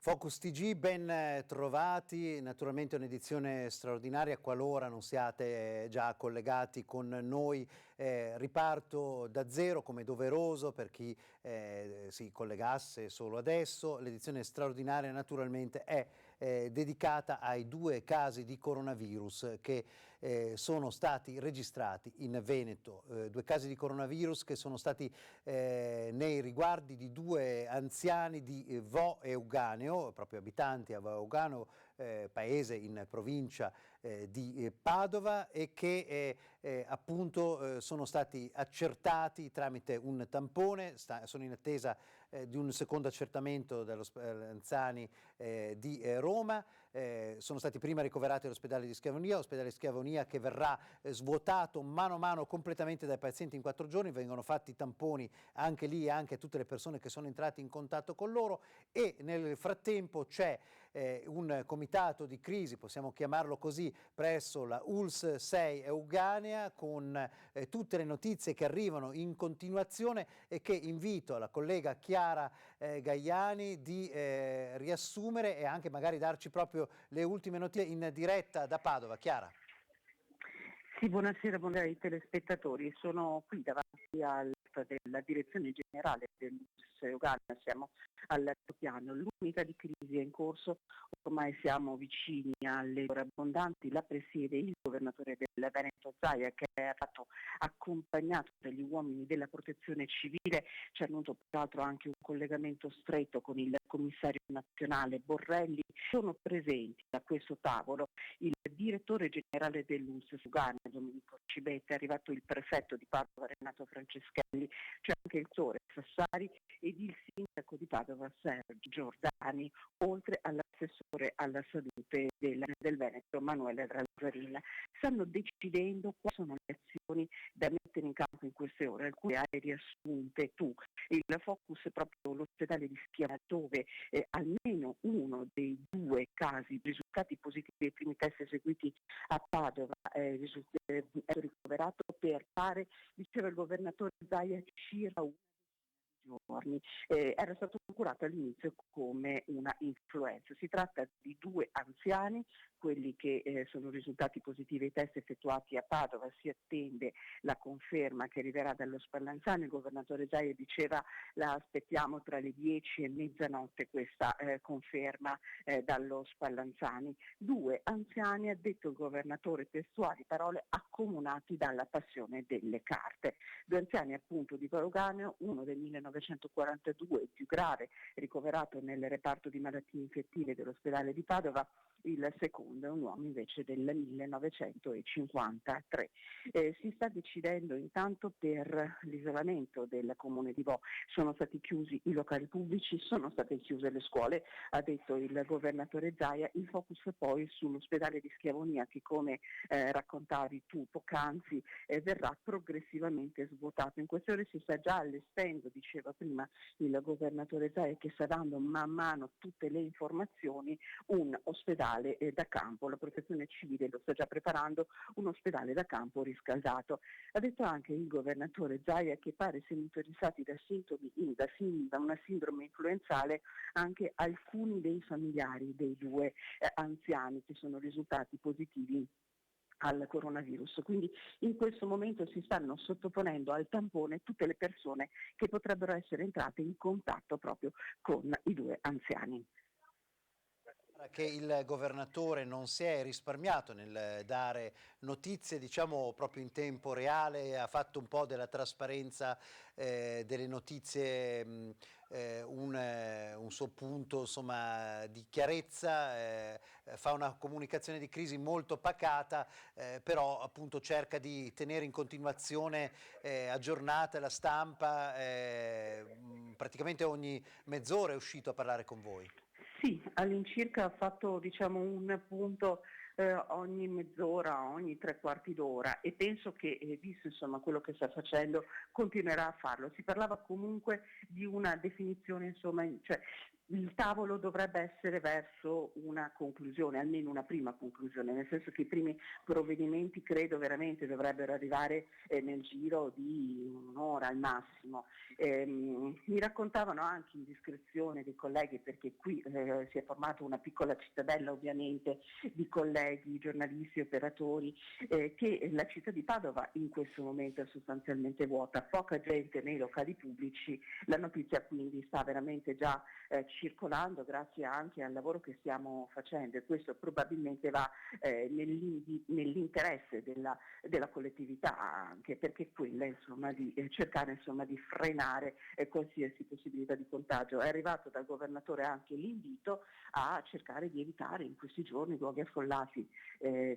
Focus TG, ben trovati, naturalmente un'edizione straordinaria, qualora non siate già collegati con noi, riparto da zero come doveroso per chi si collegasse solo adesso. L'edizione straordinaria naturalmente è dedicata ai 2 casi di coronavirus che sono stati registrati in Veneto, 2 casi di coronavirus che sono stati nei riguardi di 2 anziani di Vo Euganeo, proprio abitanti a Vo Euganeo, paese in provincia di Padova, e che appunto sono stati accertati tramite un tampone. Sono in attesa di un secondo accertamento dallo Anzani di Roma. Sono stati prima ricoverati all'ospedale di Schiavonia che verrà svuotato mano a mano completamente dai pazienti in 4 giorni. Vengono fatti tamponi anche lì e anche a tutte le persone che sono entrate in contatto con loro, e nel frattempo c'è un comitato di crisi, possiamo chiamarlo così, presso la ULSS 6 Euganea, con tutte le notizie che arrivano in continuazione e che invito la collega Chiara Gaiani di riassumere e anche magari darci proprio le ultime notizie in diretta da Padova. Chiara. Sì, buonasera ai telespettatori. Sono qui davanti della direzione generale dell'ULSS Euganea, siamo al terzo piano. L'unità di crisi è in corso, ormai siamo vicini alle ore abbondanti. La presiede il governatore del Veneto Zaia, che è stato accompagnato dagli uomini della protezione civile. Ci ha avuto peraltro anche un collegamento stretto con il commissario nazionale Borrelli. Sono presenti a questo tavolo il direttore generale dell'ULSS Euganea, Domenico Cibetta, è arrivato il prefetto di Padova Renato Franceschelli, c'è anche il Tore Sassari ed il sindaco di Padova Sergio Giordani, oltre all'assessore alla salute del Veneto Manuele Razzarin. Stanno decidendo quali sono le azioni da mettere in campo in queste ore. Alcune hai riassunte tu. Il focus è proprio l'ospedale di Schiavone, dove almeno uno dei 2 casi risultati positivi dei primi test eseguiti a Padova è ricoverato per fare, diceva il governatore Zaia, circa una decina di giorni. Era stato curato all'inizio come una influenza. Si tratta di 2 anziani, quelli che sono risultati positivi ai test effettuati a Padova. Si attende la conferma che arriverà dallo Spallanzani. Il governatore Zaia diceva la aspettiamo tra le 10 e mezzanotte questa conferma dallo Spallanzani. 2 anziani, ha detto il governatore, testuali parole, accomunati dalla passione delle carte. 2 anziani appunto di Euganeo, uno del 1942, il più grave, ricoverato nel reparto di malattie infettive dell'ospedale di Padova. Il secondo è un uomo invece del 1953. Si sta decidendo intanto per l'isolamento del comune di Vo. Sono stati chiusi i locali pubblici, sono state chiuse le scuole, ha detto il governatore Zaia. Il focus è poi sull'ospedale di Schiavonia che, come raccontavi tu poc'anzi, verrà progressivamente svuotato. In queste ore si sta già allestendo, diceva prima il governatore Zaia, che sta dando man mano tutte le informazioni, un ospedale da campo. La protezione civile lo sta già preparando, un ospedale da campo riscaldato. Ha detto anche il governatore Zaia che pare siano interessati da sintomi, da una sindrome influenzale, anche alcuni dei familiari dei 2 anziani che sono risultati positivi al coronavirus. Quindi in questo momento si stanno sottoponendo al tampone tutte le persone che potrebbero essere entrate in contatto proprio con i 2 anziani. Che il governatore non si è risparmiato nel dare notizie, diciamo, proprio in tempo reale, ha fatto un po' della trasparenza delle notizie un suo punto, insomma, di chiarezza, fa una comunicazione di crisi molto pacata, però appunto cerca di tenere in continuazione aggiornata la stampa, praticamente ogni mezz'ora è uscito a parlare con voi. Sì, all'incirca ha fatto un punto ogni mezz'ora, ogni 3/4 d'ora, e penso che, visto quello che sta facendo, continuerà a farlo. Si parlava comunque di una definizione, il tavolo dovrebbe essere verso una conclusione, almeno una prima conclusione, nel senso che i primi provvedimenti credo veramente dovrebbero arrivare nel giro di un'ora al massimo. Mi raccontavano anche in discrezione dei colleghi, perché qui si è formata una piccola cittadella ovviamente di colleghi, giornalisti, operatori, che la città di Padova in questo momento è sostanzialmente vuota, poca gente nei locali pubblici, la notizia quindi sta veramente già circolando grazie anche al lavoro che stiamo facendo, e questo probabilmente va nell'interesse della collettività, anche perché quella insomma di cercare insomma di frenare qualsiasi possibilità di contagio. È arrivato dal governatore anche l'invito a cercare di evitare in questi giorni luoghi affollati,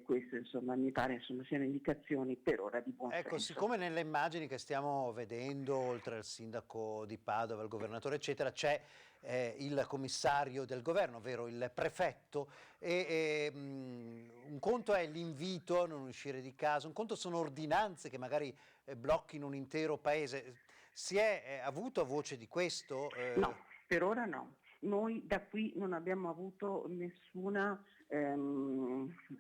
questo insomma mi pare insomma siano indicazioni per ora di buon Ecco, senso. siccome nelle immagini che stiamo vedendo, oltre al sindaco di Padova, il governatore, eccetera, c'è il commissario del governo, ovvero il prefetto, un conto è l'invito a non uscire di casa, un conto sono ordinanze che magari blocchino un intero paese. Si è avuto voce di questo? No, per ora no. Noi da qui non abbiamo avuto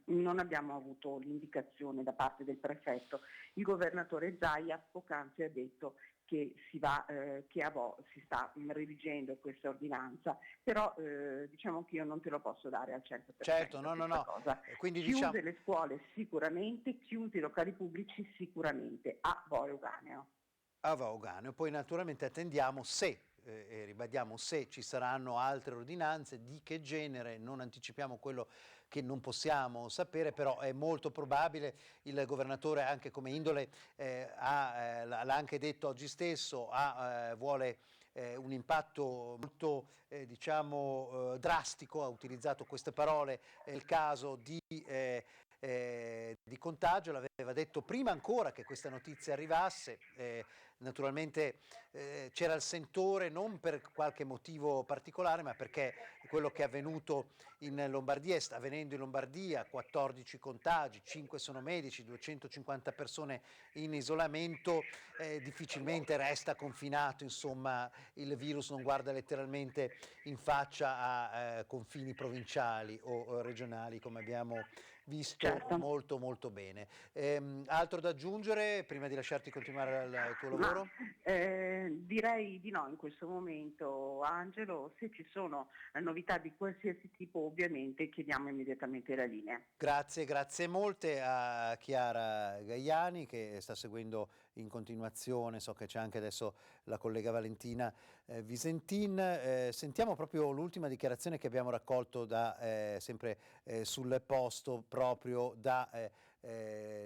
non abbiamo avuto l'indicazione da parte del prefetto. Il governatore Zaia poc'anzi ha detto che si sta redigendo questa ordinanza, però diciamo che io non te lo posso dare al 100% Certo, no, no, questa no. cosa. Quindi Chiuse diciamo le scuole sicuramente, chiusi i locali pubblici sicuramente, a Boio Ganeo. a Vaugano. Poi naturalmente attendiamo se, e ribadiamo se ci saranno altre ordinanze, di che genere, non anticipiamo quello che non possiamo sapere, però è molto probabile. Il governatore anche come indole l'ha anche detto oggi stesso, vuole un impatto molto drastico, ha utilizzato queste parole nel caso di contagio, l'aveva detto prima ancora che questa notizia arrivasse. Naturalmente c'era il sentore non per qualche motivo particolare, ma perché quello che è avvenuto in Lombardia e sta avvenendo in Lombardia, 14 contagi, 5 sono medici, 250 persone in isolamento, difficilmente resta confinato, insomma il virus non guarda letteralmente in faccia a confini provinciali o regionali, come abbiamo visto Certo. molto molto bene. Altro da aggiungere prima di lasciarti continuare il tuo Ma lavoro? direi di no in questo momento, Angelo. Se ci sono novità di qualsiasi tipo ovviamente chiediamo immediatamente la linea. Grazie, grazie molte a Chiara Gaiani che sta seguendo in continuazione, so che c'è anche adesso la collega Valentina Visentin. Sentiamo proprio l'ultima dichiarazione che abbiamo raccolto sempre sul posto proprio da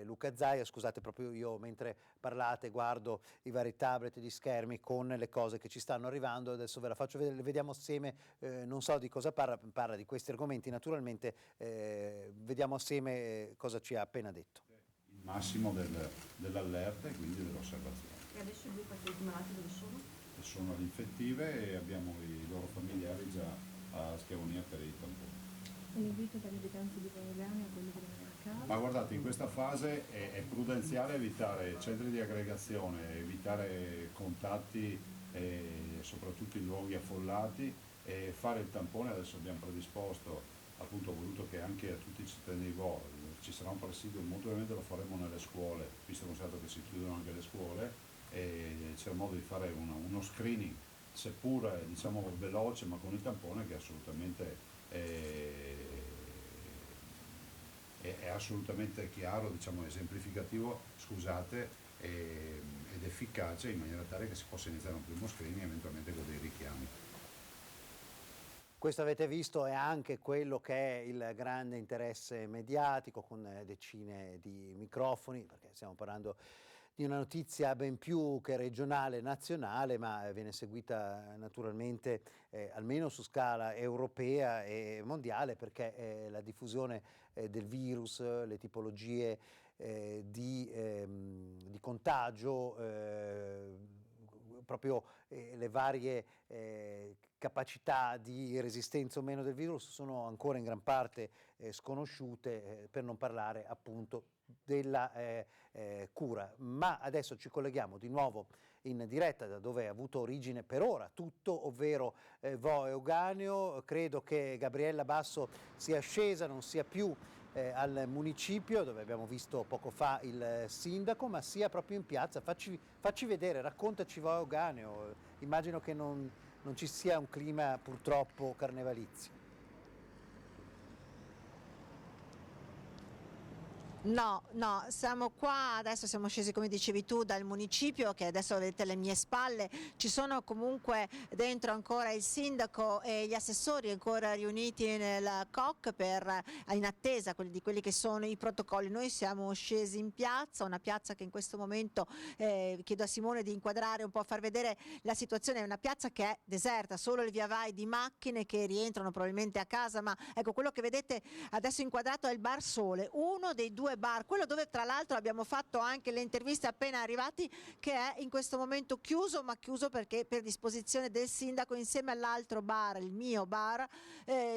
Luca Zaia. Scusate, proprio io mentre parlate guardo i vari tablet e gli schermi con le cose che ci stanno arrivando, adesso ve la faccio vedere, le vediamo assieme, non so di cosa parla di questi argomenti naturalmente, vediamo assieme cosa ci ha appena detto. Il massimo dell'allerta e quindi dell'osservazione. E adesso i due pazienti malati dove sono? Sono alle infettive e abbiamo i loro familiari già a Schiavonia per i tamponi. Un invito per gli abitanti di Vaugano a quelli che rimanere a casa? Ma guardate, in questa fase è prudenziale evitare centri di aggregazione, evitare contatti, soprattutto in luoghi affollati, e fare il tampone. Adesso abbiamo predisposto, appunto ho voluto che anche a tutti i cittadini ci sarà un presidio, molto probabilmente lo faremo nelle scuole, visto considerato che si chiudono anche le scuole, e c'è modo di fare uno screening, seppur diciamo veloce, ma con il tampone che assolutamente è assolutamente chiaro, diciamo esemplificativo, scusate, ed efficace, in maniera tale che si possa iniziare un primo screening e eventualmente con dei richiami. Questo avete visto è anche quello che è il grande interesse mediatico, con decine di microfoni, perché stiamo parlando di una notizia ben più che regionale e nazionale, ma viene seguita naturalmente almeno su scala europea e mondiale, perché la diffusione del virus, le tipologie di contagio, proprio le varie capacità di resistenza o meno del virus sono ancora in gran parte sconosciute, per non parlare appunto della cura. Ma adesso ci colleghiamo di nuovo in diretta da dove ha avuto origine per ora tutto, ovvero Vo Euganeo. Credo che Gabriella Basso sia scesa, non sia più al municipio dove abbiamo visto poco fa il sindaco, ma sia proprio in piazza. Facci vedere, raccontaci Vo Euganeo. Immagino che non ci sia un clima purtroppo carnevalizio. No, siamo qua, adesso siamo scesi come dicevi tu dal municipio che adesso vedete alle mie spalle, ci sono comunque dentro ancora il sindaco e gli assessori ancora riuniti nel COC in attesa di quelli che sono i protocolli. Noi siamo scesi in piazza, una piazza che in questo momento chiedo a Simone di inquadrare un po', far vedere la situazione, è una piazza che è deserta, solo il via vai di macchine che rientrano probabilmente a casa, ma ecco quello che vedete adesso inquadrato è il Bar Sole, uno dei due bar, quello dove tra l'altro abbiamo fatto anche le interviste appena arrivati, che è in questo momento chiuso, ma chiuso perché per disposizione del sindaco, insieme all'altro bar, il mio bar,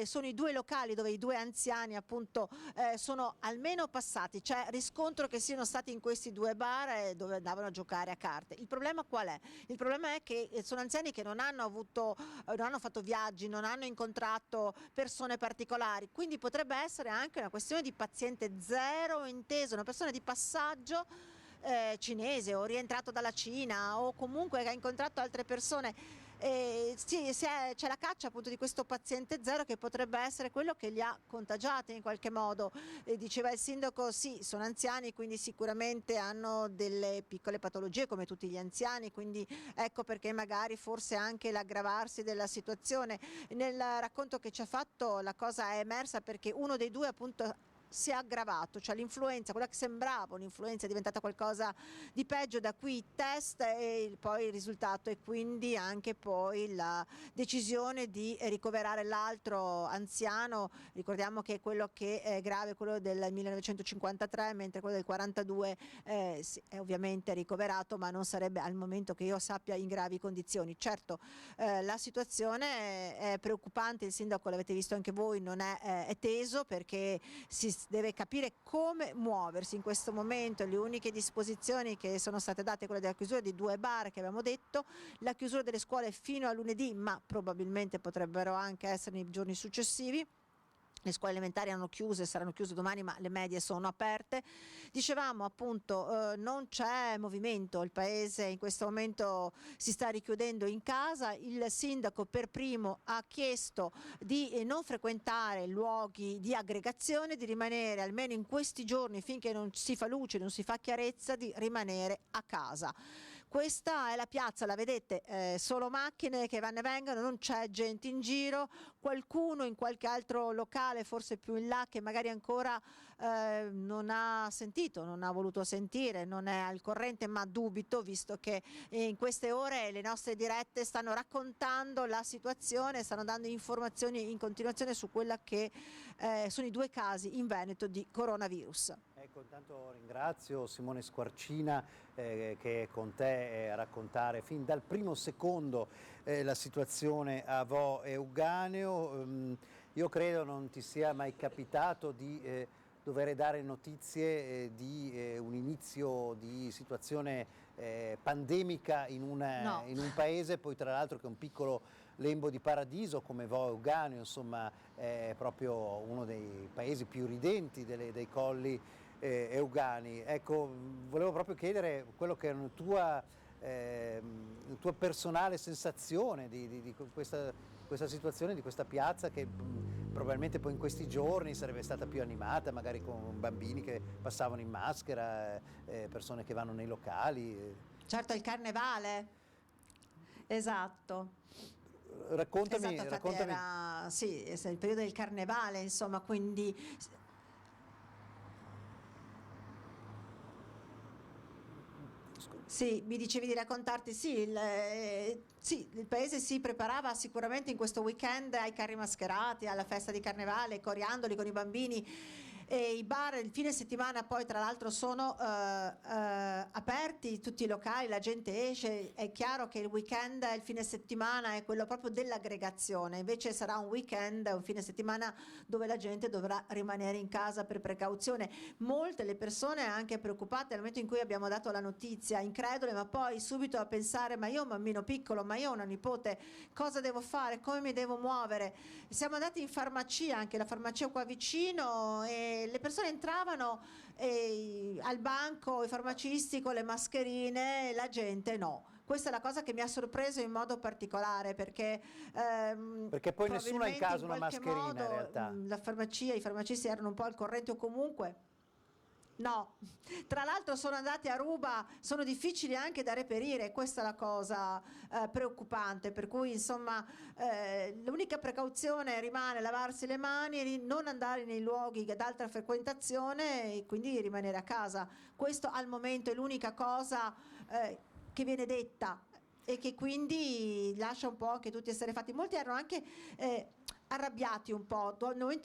sono i due locali dove i due anziani appunto sono almeno passati, cioè riscontro che siano stati in questi due bar dove andavano a giocare a carte. Il problema qual è? Il problema è che sono anziani che non hanno fatto viaggi, non hanno incontrato persone particolari, quindi potrebbe essere anche una questione di paziente zero inteso, una persona di passaggio cinese o rientrato dalla Cina o comunque che ha incontrato altre persone. C'è la caccia appunto di questo paziente zero che potrebbe essere quello che li ha contagiati in qualche modo. Diceva il sindaco, sì, sono anziani, quindi sicuramente hanno delle piccole patologie come tutti gli anziani, quindi ecco perché magari forse anche l'aggravarsi della situazione. Nel racconto che ci ha fatto la cosa è emersa perché uno dei due appunto si è aggravato, cioè l'influenza, quella che sembrava un'influenza è diventata qualcosa di peggio, da qui test e poi il risultato, e quindi anche poi la decisione di ricoverare l'altro anziano. Ricordiamo che quello che è grave è quello del 1953, mentre quello del 42 è ovviamente ricoverato, ma non sarebbe al momento che io sappia in gravi condizioni. Certo, la situazione è preoccupante, il sindaco l'avete visto anche voi, non è teso perché si deve capire come muoversi in questo momento. Le uniche disposizioni che sono state date, quella della chiusura di due bar che abbiamo detto, la chiusura delle scuole fino a lunedì, ma probabilmente potrebbero anche essere nei giorni successivi. Le scuole elementari saranno chiuse domani, ma le medie sono aperte. Dicevamo appunto non c'è movimento, il paese in questo momento si sta richiudendo in casa. Il sindaco per primo ha chiesto di non frequentare luoghi di aggregazione, di rimanere almeno in questi giorni finché non si fa luce, non si fa chiarezza, di rimanere a casa. Questa è la piazza, la vedete, solo macchine che vanno e vengono, non c'è gente in giro, qualcuno in qualche altro locale, forse più in là, che magari ancora non ha sentito, non ha voluto sentire, non è al corrente, ma dubito, visto che in queste ore le nostre dirette stanno raccontando la situazione, stanno dando informazioni in continuazione su quella che sono i due casi in Veneto di coronavirus. Ecco, intanto ringrazio Simone Squarcina che è con te a raccontare fin dal primo secondo la situazione a Vo Euganeo. Io credo non ti sia mai capitato di dover dare notizie di un inizio di situazione pandemica in un paese, poi tra l'altro che è un piccolo lembo di paradiso come Vo Euganeo, insomma è proprio uno dei paesi più ridenti dei colli Eugani. Ecco, volevo proprio chiedere quello che è una tua personale sensazione di questa situazione, di questa piazza che probabilmente poi in questi giorni sarebbe stata più animata, magari con bambini che passavano in maschera, persone che vanno nei locali. Certo, il carnevale, esatto. Raccontami. Sì, è il periodo del carnevale, insomma, quindi sì, mi dicevi di raccontarti, sì, il paese si preparava sicuramente in questo weekend ai carri mascherati, alla festa di carnevale, coriandoli con i bambini. e i bar il fine settimana poi tra l'altro sono aperti, tutti i locali, la gente esce, è chiaro che il weekend, il fine settimana è quello proprio dell'aggregazione, invece sarà un weekend, un fine settimana dove la gente dovrà rimanere in casa per precauzione. Molte le persone anche preoccupate nel momento in cui abbiamo dato la notizia, incredule, ma poi subito a pensare: ma io ho un bambino piccolo, ma io ho una nipote, cosa devo fare, come mi devo muovere? Siamo andati in farmacia, anche la farmacia qua vicino, e le persone entravano al banco, i farmacisti con le mascherine, la gente no. Questa è la cosa che mi ha sorpreso in modo particolare, perché poi nessuno ha in casa una mascherina modo, in realtà. La farmacia, i farmacisti erano un po' al corrente, o comunque no. Tra l'altro sono andati a ruba, sono difficili anche da reperire, questa è la cosa preoccupante, per cui insomma l'unica precauzione rimane lavarsi le mani, non andare nei luoghi ad alta frequentazione e quindi rimanere a casa. Questo al momento è l'unica cosa che viene detta e che quindi lascia un po' anche tutti essere fatti. Molti erano anche arrabbiati un po',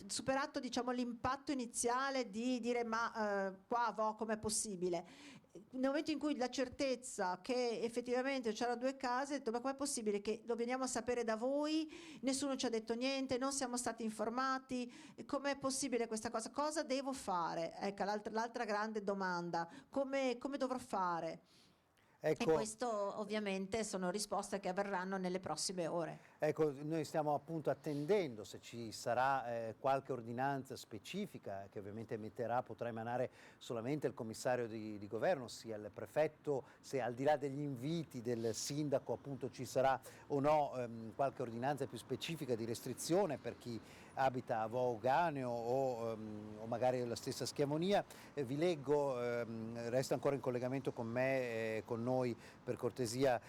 superato diciamo l'impatto iniziale di dire ma qua com'è possibile. Nel momento in cui la certezza che effettivamente c'erano 2 casi, ho detto: ma com'è possibile che lo veniamo a sapere da voi, nessuno ci ha detto niente, non siamo stati informati, com'è possibile questa cosa, cosa devo fare? Ecco l'altra grande domanda, come dovrò fare? Ecco, E questo ovviamente sono risposte che avverranno nelle prossime ore. ecco, noi stiamo appunto attendendo se ci sarà qualche ordinanza specifica che ovviamente potrà emanare solamente il commissario di governo, sia il prefetto, se al di là degli inviti del sindaco appunto ci sarà o no qualche ordinanza più specifica di restrizione per chi abita a Vaoganeo o magari la stessa Schiavonia. Vi leggo, resta ancora in collegamento con me, con noi per cortesia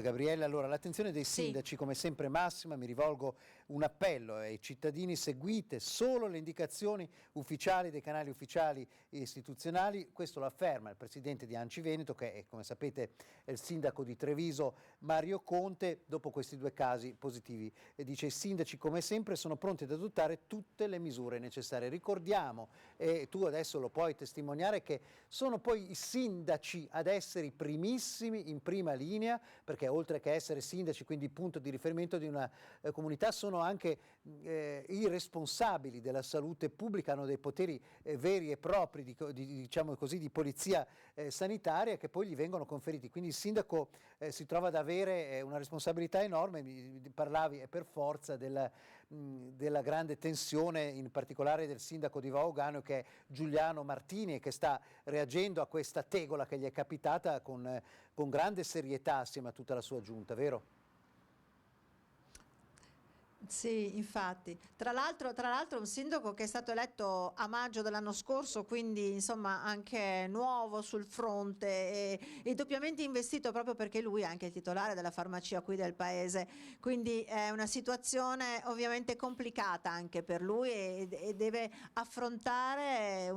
Gabriella. Allora, l'attenzione dei sindaci come sempre massima, mi rivolgo un appello ai cittadini: seguite solo le indicazioni ufficiali dei canali ufficiali e istituzionali. Questo lo afferma il presidente di ANCI Veneto, che è, come sapete, è il sindaco di Treviso, Mario Conte, dopo questi 2 casi positivi. E dice: i sindaci come sempre sono pronti ad adottare tutte le misure necessarie. Ricordiamo, e tu adesso lo puoi testimoniare, che sono poi i sindaci ad essere i primissimi in prima linea, perché oltre che essere sindaci, quindi punto di riferimento di una comunità, sono anche i responsabili della salute pubblica, hanno dei poteri veri e propri diciamo così, di polizia sanitaria che poi gli vengono conferiti. Quindi il sindaco si trova ad avere una responsabilità enorme. Parlavi per forza della grande tensione, in particolare del sindaco di Vaoganeo, che è Giuliano Martini, che sta reagendo a questa tegola che gli è capitata con grande serietà assieme a tutta la sua giunta, vero? Sì, infatti. Tra l'altro un sindaco che è stato eletto a maggio dell'anno scorso, quindi insomma anche nuovo sul fronte e doppiamente investito, proprio perché lui è anche il titolare della farmacia qui del paese, quindi è una situazione ovviamente complicata anche per lui e deve affrontare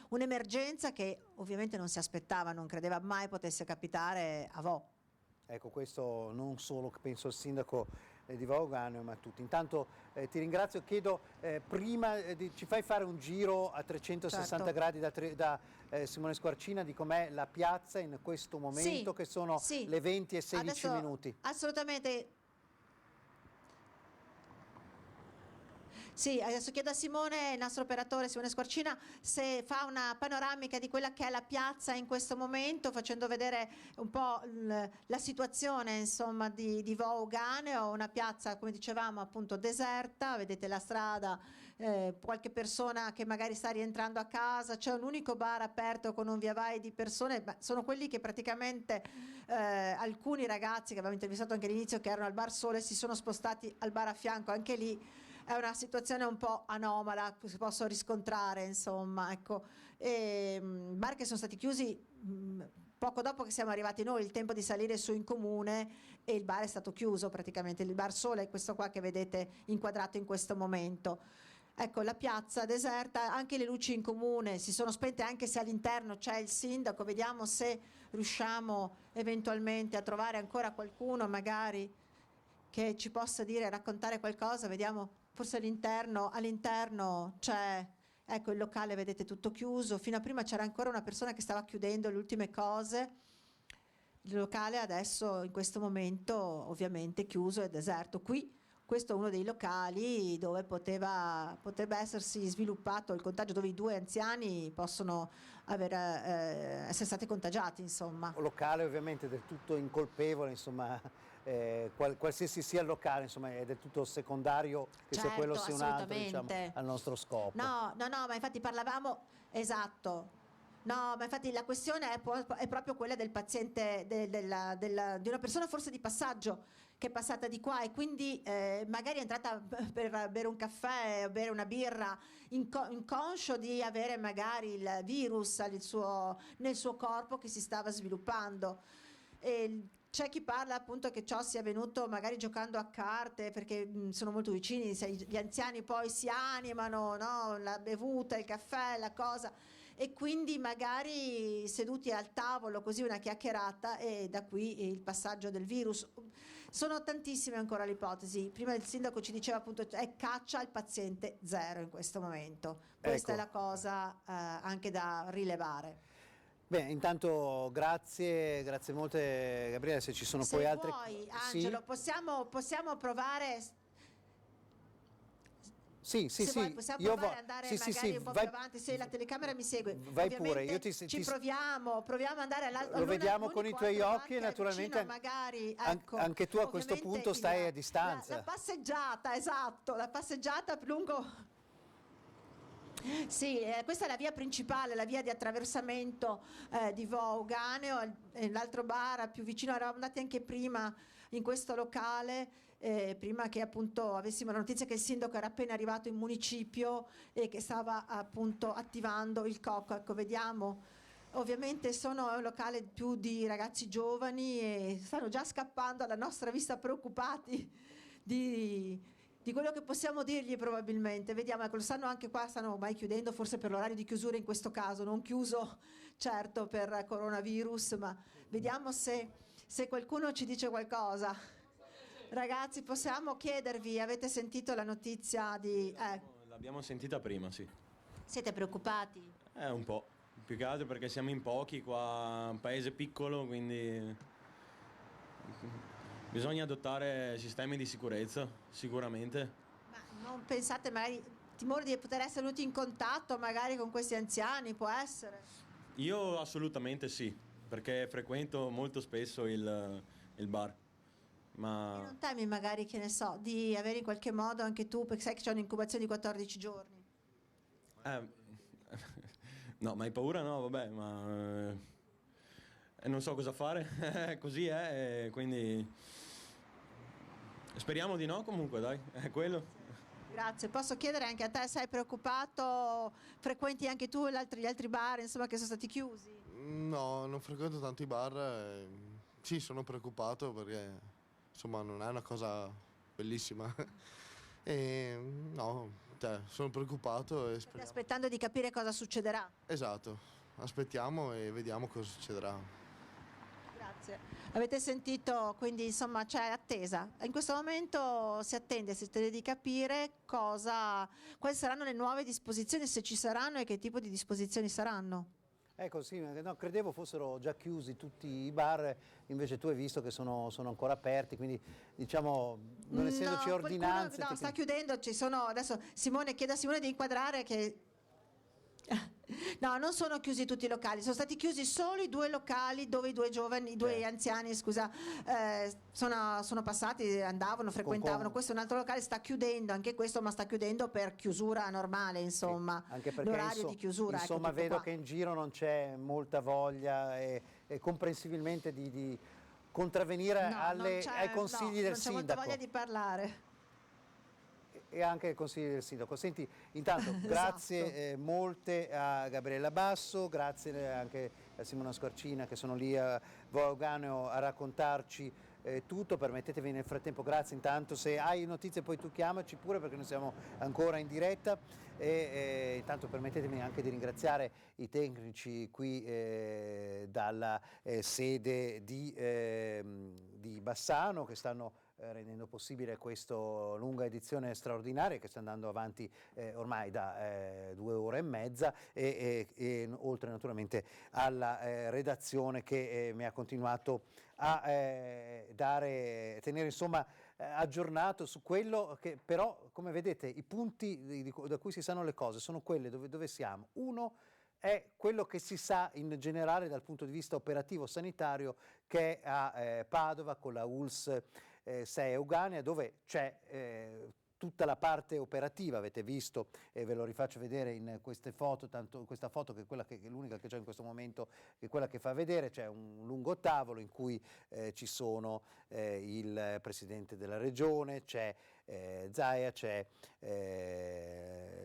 un'emergenza che ovviamente non si aspettava, non credeva mai potesse capitare a Vo. Ecco, questo non solo penso al sindaco di Vaoganeo, ma a tutti. Intanto ti ringrazio, chiedo prima ci fai fare un giro a 360 gradi da Simone Squarcina di com'è la piazza in questo momento, che sono le 20:16 adesso, minuti. Assolutamente. Sì, adesso chiedo a Simone, il nostro operatore Simone Squarcina, se fa una panoramica di quella che è la piazza in questo momento, facendo vedere un po' la situazione insomma di Vaoganeo, una piazza come dicevamo appunto deserta, vedete la strada, qualche persona che magari sta rientrando a casa, c'è un unico bar aperto con un via vai di persone, ma sono quelli che praticamente alcuni ragazzi che avevamo intervistato anche all'inizio, che erano al bar Sole, si sono spostati al bar a fianco. Anche lì è una situazione un po' anomala, si posso riscontrare, insomma, ecco. Bar che sono stati chiusi poco dopo che siamo arrivati noi, il tempo di salire su in comune, e il bar è stato chiuso praticamente. Il bar Sole è questo qua che vedete inquadrato in questo momento. Ecco, la piazza deserta, anche le luci in comune si sono spente, anche se all'interno c'è il sindaco. Vediamo se riusciamo eventualmente a trovare ancora qualcuno magari che ci possa dire, raccontare qualcosa. Vediamo, forse all'interno c'è Ecco, il locale vedete tutto chiuso, fino a prima c'era ancora una persona che stava chiudendo le ultime cose. Il locale adesso in questo momento ovviamente chiuso e deserto. Qui questo è uno dei locali dove potrebbe essersi sviluppato il contagio, dove i 2 anziani possono essere stati contagiati, insomma. Un locale ovviamente del tutto incolpevole, insomma, qualsiasi sia il locale, insomma, è del tutto secondario che sia quello sia un altro, diciamo, al nostro scopo. No, ma infatti parlavamo, esatto. No, ma infatti la questione è proprio quella del paziente, di una persona forse di passaggio che è passata di qua e quindi magari è entrata per bere un caffè o bere una birra, inconscio di avere magari il virus nel suo corpo che si stava sviluppando. E c'è chi parla appunto che ciò sia avvenuto magari giocando a carte, perché sono molto vicini, gli anziani poi si animano, no? La bevuta, il caffè, la cosa, e quindi magari seduti al tavolo così una chiacchierata e da qui il passaggio del virus. Sono tantissime ancora le ipotesi. Prima il sindaco ci diceva appunto è caccia al paziente zero in questo momento. Questa è la cosa anche da rilevare. Bene, intanto grazie molte Gabriele, se ci sono poi altre... Se vuoi, Angelo, possiamo provare... Sì, vuoi, possiamo provare ad andare magari un po' più avanti, se la telecamera mi segue. Vai pure, io proviamo ad andare all'altro. Lo vediamo con i tuoi occhi e naturalmente magari, anche tu a questo punto stai a distanza. La passeggiata, esatto, la passeggiata lungo... Sì, questa è la via principale, la via di attraversamento di Vouganeo, l'altro bar più vicino, eravamo andati anche prima in questo locale, prima che appunto avessimo la notizia che il sindaco era appena arrivato in municipio e che stava appunto attivando il cocco. Ecco, vediamo, ovviamente sono un locale più di ragazzi giovani e stanno già scappando alla nostra vista preoccupati di quello che possiamo dirgli probabilmente. Vediamo, ecco, lo sanno anche qua, stanno ormai chiudendo, forse per l'orario di chiusura in questo caso, non chiuso certo per coronavirus, ma vediamo se qualcuno ci dice qualcosa. Ragazzi, possiamo chiedervi, avete sentito la notizia di... L'abbiamo sentita prima, sì. Siete preoccupati? Un po', più che altro perché siamo in pochi qua, un paese piccolo, quindi... Bisogna adottare sistemi di sicurezza, sicuramente. Ma non pensate magari, timore di poter essere venuti in contatto magari con questi anziani, può essere? Io assolutamente sì, perché frequento molto spesso il bar. Ma... E non temi magari, che ne so, di avere in qualche modo anche tu, perché sai che c'è un'incubazione di 14 giorni? No, ma hai paura? No, vabbè, ma... non so cosa fare, così è, quindi... Speriamo di no comunque, dai, è quello. Grazie, posso chiedere anche a te, sei preoccupato? Frequenti anche tu gli altri bar, insomma, che sono stati chiusi? No, non frequento tanti bar, sì, sono preoccupato perché insomma non è una cosa bellissima. No, sono preoccupato e State aspettando di capire cosa succederà? Esatto, aspettiamo e vediamo cosa succederà. Grazie. Avete sentito, quindi insomma c'è attesa. In questo momento si attende di capire quali saranno le nuove disposizioni, se ci saranno e che tipo di disposizioni saranno. Ecco, sì, no, credevo fossero già chiusi tutti i bar, invece tu hai visto che sono ancora aperti, quindi diciamo non essendoci ordinanze... No, sta chiudendo, ci sono, adesso chiedo a Simone di inquadrare che... No, non sono chiusi tutti i locali, sono stati chiusi solo i 2 locali dove i 2 anziani, sono passati, andavano, frequentavano. Questo è un altro locale, sta chiudendo anche questo, ma sta chiudendo per chiusura normale, insomma, sì, anche perché l'orario di chiusura. Insomma, ecco, vedo qua. che in giro non c'è molta voglia e comprensibilmente di contravvenire ai consigli del non c'è sindaco. molta voglia di parlare. E anche il consiglio del sindaco. Senti, intanto grazie molte a Gabriella Basso, grazie anche a Simona Squarcina che sono lì a Vouganeo a raccontarci tutto. Permettetevi nel frattempo, grazie intanto, se hai notizie poi tu chiamaci pure perché noi siamo ancora in diretta e intanto permettetemi anche di ringraziare i tecnici qui dalla sede di Bassano che stanno rendendo possibile questa lunga edizione straordinaria che sta andando avanti ormai da 2 ore e mezza e oltre naturalmente alla redazione che mi ha continuato a tenere insomma aggiornato su quello che però, come vedete, i punti da cui si sanno le cose sono quelle dove siamo. Uno è quello che si sa in generale dal punto di vista operativo sanitario, che è a Padova con la ULSS 6 Euganea, dove c'è tutta la parte operativa, avete visto, e ve lo rifaccio vedere in queste foto, tanto questa foto che è quella che è l'unica che c'è in questo momento, che è quella che fa vedere, c'è un lungo tavolo in cui ci sono il Presidente della Regione, c'è Zaia, c'è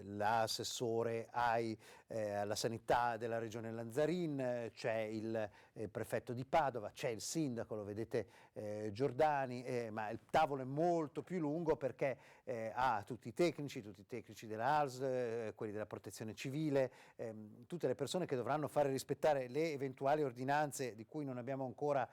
l'assessore alla sanità della Regione Lanzarin, c'è il prefetto di Padova, c'è il sindaco, lo vedete, Giordani, ma il tavolo è molto più lungo perché ha tutti i tecnici della ASL, quelli della protezione civile, tutte le persone che dovranno fare rispettare le eventuali ordinanze di cui non abbiamo ancora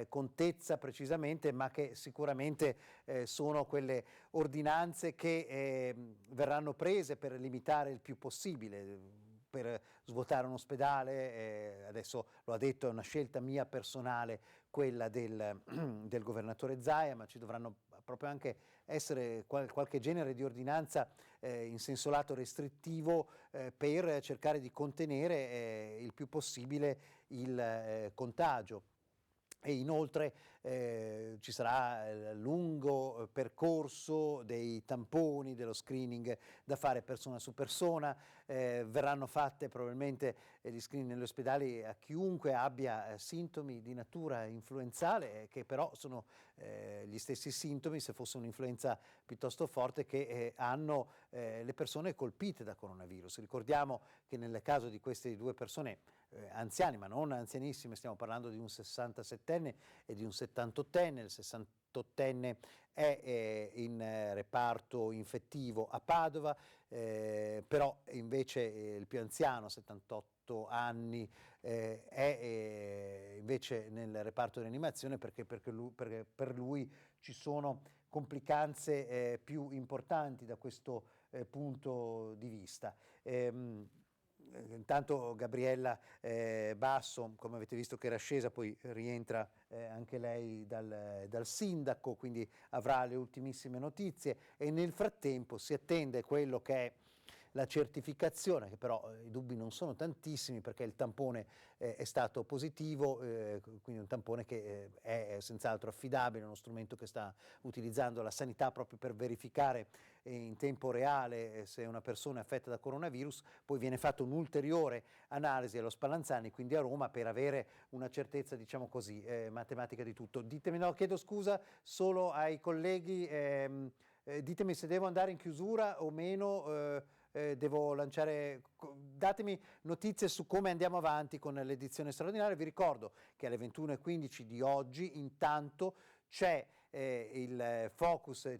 contezza precisamente, ma che sicuramente sono quelle ordinanze che verranno prese per limitare il più possibile, per svuotare un ospedale, adesso lo ha detto, è una scelta mia personale quella del governatore Zaia, ma ci dovranno proprio anche essere qualche genere di ordinanza in senso lato restrittivo per cercare di contenere il più possibile il contagio. E inoltre ci sarà il lungo percorso dei tamponi, dello screening da fare persona su persona, verranno fatte probabilmente gli screening negli ospedali a chiunque abbia sintomi di natura influenzale, che però sono gli stessi sintomi, se fosse un'influenza piuttosto forte, che hanno le persone colpite da coronavirus. Ricordiamo che nel caso di queste 2 persone anziani, ma non anzianissime, stiamo parlando di un 67enne e di un 78enne, il 68enne è in reparto infettivo a Padova, però invece il più anziano, 78 anni, è invece nel reparto di rianimazione perché per lui ci sono complicanze più importanti da questo punto di vista. Intanto Gabriella Basso, come avete visto che era scesa, poi rientra anche lei dal sindaco, quindi avrà le ultimissime notizie e nel frattempo si attende quello che è la certificazione, che però i dubbi non sono tantissimi perché il tampone è stato positivo, quindi un tampone che è senz'altro affidabile, uno strumento che sta utilizzando la sanità proprio per verificare in tempo reale se una persona è affetta da coronavirus. Poi viene fatta un'ulteriore analisi allo Spallanzani, quindi a Roma, per avere una certezza, diciamo così, matematica di tutto. Ditemi, no, chiedo scusa solo ai colleghi, ditemi se devo andare in chiusura o meno. Devo lanciare, datemi notizie su come andiamo avanti con l'edizione straordinaria. Vi ricordo che alle 21:15 di oggi intanto c'è il Focus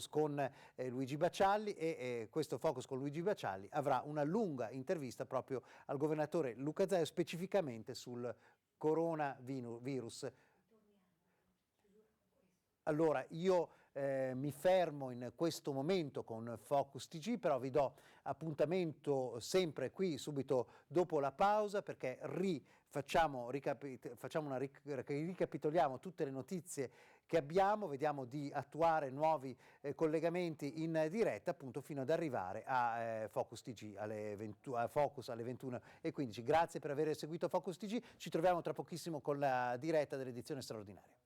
con Luigi Baccialli e questo Focus con Luigi Baccialli avrà una lunga intervista proprio al governatore Luca Zaia specificamente sul coronavirus. Allora, io mi fermo in questo momento con Focus TG, però vi do appuntamento sempre qui subito dopo la pausa, perché ricapitoliamo tutte le notizie che abbiamo, vediamo di attuare nuovi collegamenti in diretta appunto fino ad arrivare a Focus TG a Focus alle 21:15. Grazie per aver seguito Focus TG, ci troviamo tra pochissimo con la diretta dell'edizione straordinaria.